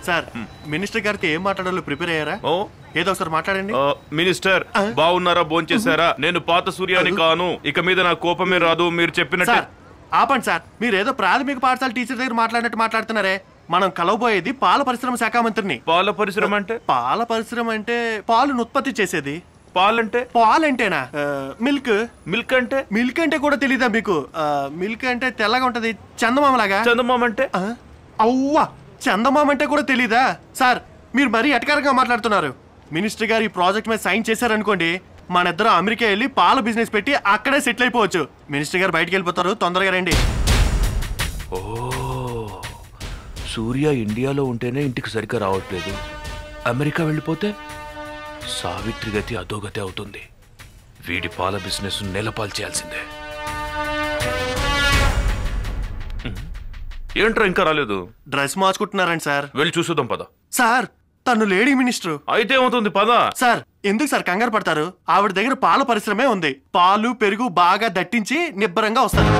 Sir minister గారితో ఏం మాట్లాడాలో ప్రిపేర్ అయ్యారా? ఏదో ఒకసారి మాట్లాడండి. మినిస్టర్ బాగున్నారా, భోంచేశారా? నేను పాత సూర్యాని కాను, ఇక మీద నా కోపమే రాదు. మీరు చెప్పినట్టు ఆపండి సార్. మీరు ఏదో ప్రాథమిక పాఠశాల టీచర్ దగ్గర మాట్లాడినట్టు మాట్లాడుతున్నారే. మనం కలవబోయేది పాల పరిశ్రమ శాఖ మంత్రిని. పాల పరిశ్రమ అంటే? పాల పరిశ్రమ అంటే పాలను ఉత్పత్తి చేసేది. పాలంటే? పాలంటేనా? మిల్క్. మిల్క్ అంటే? మిల్క్ అంటే కూడా తెలీదా మీకు? మిల్క్ అంటే తెల్లగా ఉంటది, చందమామలాగా. చందమామ అంటే? అవ్వా, చందమామ అంటే కూడా తెలీదా? సార్ మీరు మరీ ఎటకారంగా మాట్లాడుతున్నారు. మినిస్టర్ గారు ఈ ప్రాజెక్ట్ మీద సైన్ చేశారనుకోండి, మన ఇద్దరు అమెరికా వెళ్ళి పాల బిజినెస్ పెట్టి అక్కడే సెటిల్ అయిపోవచ్చు. మినిస్టర్ గారు బయటికి వెళ్ళిపోతారు, తొందరగా రండి. ఓ, సూర్య ఇండియాలో ఉంటేనే ఇంటికి సరిగ్గా రావట్లేదు, అమెరికా వెళ్ళిపోతే సావిత్రి గతి అధోగతి అవుతుంది. వీడి పాల బిజినెస్ నెలపాలు చేయాల్సిందే. ఏంట్రా ఇంకా రాలేదు? డ్రెస్ మార్చుకుంటున్నారండి సార్. వెళ్ళి చూసుదాం పద. సార్ తను లేడీ మినిస్టర్. అయితే ఏమవుతుంది పద. సార్ ఎందుకు సార్ కంగారు పడతారు? ఆవిడ దగ్గర పాల పరిశ్రమే ఉంది. పాలు పెరుగు బాగా దట్టించి నిబ్బరంగా వస్తారు.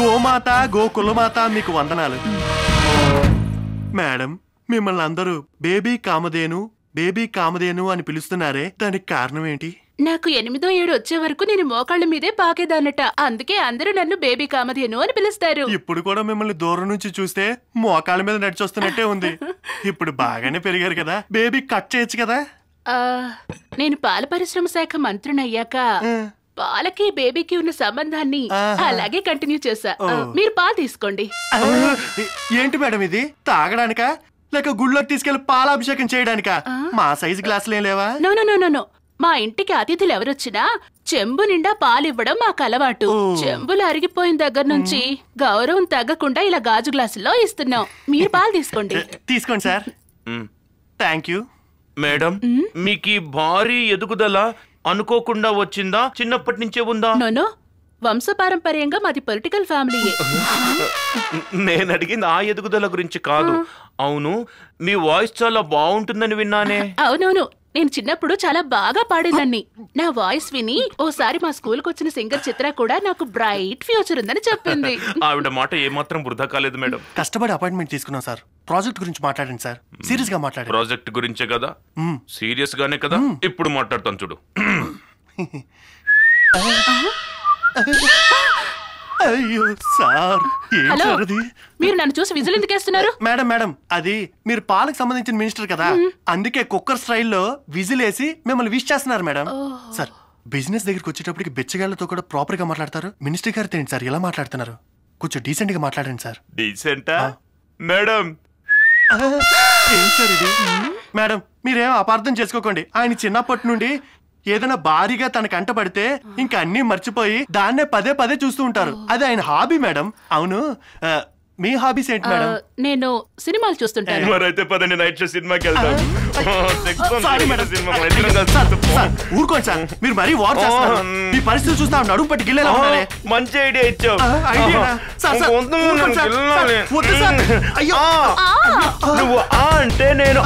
గోమాత గోకులమాత మీకు వందనాలు. మేడం మిమ్మల్ని అందరూ బేబీ కామధేను అని పిలుస్తున్నారే, దానికి కారణం ఏంటి? నాకు 8వ ఏడు వచ్చే వరకు నేను మోకాళ్ళ మీదే పాకేదాన్నట, అందుకే అందరూ నన్ను బేబీ కామధేను అని పిలుస్తారు. ఇప్పుడు కూడా మిమ్మల్ని దూరం నుంచి చూస్తే మోకాళ్ళ మీద నడిచొస్తున్నట్టే ఉంది. ఇప్పుడు బాగానే పెరిగారు కదా, బేబీ కట్ చేయొచ్చు కదా. నేను పాల పరిశ్రమ శాఖ మంత్రిని అయ్యాక పాలకి బేబీకి ఉన్న సంబంధాన్ని అలాగే కంటిన్యూ చేశా. మీరు పాలు తీసుకోండి. ఏంటి మేడం ఇది, తాగడానికా లేక గుళ్ళోకి తీసుకెళ్లి పాలాభిషేకం చేయడానికా? మా సైజు గ్లాసులు ఏం లేవా? నో, మా ఇంటికి అతిథులు ఎవరొచ్చినా చెంబు నిండా పాలివ్వడం మాకు అలవాటు. చెంబులు అరిగిపోయిన దగ్గర నుంచి గౌరవం తగ్గకుండా ఇలా గాజు గ్లాసుల్లో ఇస్తున్నాం. మీరు పాలు తీసుకోండి. తీసుకోండి సార్. Thank you. మేడం మీకు భారీ ఎదుగుదల అనుకోకుండా వచ్చిందా, చిన్నప్పటి నుంచే ఉందా? నో, వంశపారంపర్యంగా మాది పొలిటికల్ ఫ్యామిలీయే. నేను అడిగింది ఆ ఎదుగుదల గురించి కాదు. అవును, మీ వాయిస్ చాలా బాగుంటుందని విన్నానే. అవునవును, నేను చిన్నప్పుడు చాలా బాగా పాడేదాన్ని. నా వాయిస్ విని ఓసారి మా స్కూల్కి వచ్చిన సింగర్ చిత్ర కూడా నాకు బ్రైట్ ఫ్యూచర్ ఉందని చెప్పింది. ఆవిడ మాట ఏమాత్రం వృధా కాలేదు మేడం. కష్టపడి అపాయింట్మెంట్ తీసుకున్నాం సార్. ప్రాజెక్ట్ గురించి మాట్లాడండి సార్. సీరియస్ గా మాట్లాడండి. ప్రాజెక్ట్ గురించే కదా? సీరియస్ గానే కదా. ఇప్పుడు మాట్లాడతాను చూడు. అయ్యో సార్, హలో, మీరు నన్ను చూసి విజిల్ ఎందుకు వేస్తున్నారు? మేడం అది మీరు పాలకు సంబంధించిన మినిస్టర్ కదా, అందుకే కుక్కర్ స్టైల్లో విజిల్ వేసి మిమ్మల్ని విష్ చేస్తున్నారు మేడం. సార్ బిజినెస్ దగ్గరికి వచ్చేటప్పటికి బెచ్చగాళ్లతో కూడా ప్రాపర్ గా మాట్లాడతారు. మినిస్టర్ గారితో ఏంటి సార్ ఇలా మాట్లాడుతున్నారు? కొంచెం డీసెంట్ గా మాట్లాడండి సార్. డీసెంటా మేడం? ఏం సార్ ఇది? మేడం మీరేం అపార్థం చేసుకోకండి. ఆయన చిన్నప్పటి నుండి ఏదైనా భారీగా తన కంట పడితే ఇంకా అన్ని మర్చిపోయి దాన్నే పదే పదే చూస్తూ ఉంటారు. అది ఆయన హాబీ మేడం. అవును, మీ హాబీస్ ఏంటి మేడం? నేను సినిమాలు చూస్తుంటాను. మరైతే పదండి నైట్ షో సినిమాకి వెళ్దాం. ఊరుకోండి సార్, మీరు మరీ వార్ చేస్తారు. మీ పరిస్థితి చూస్తా నడుము పట్టి గిల్లేలా ఉన్నారే. మంచి ఐడియా ఇచ్చావు. నువ్వు ఆ అంటే నేను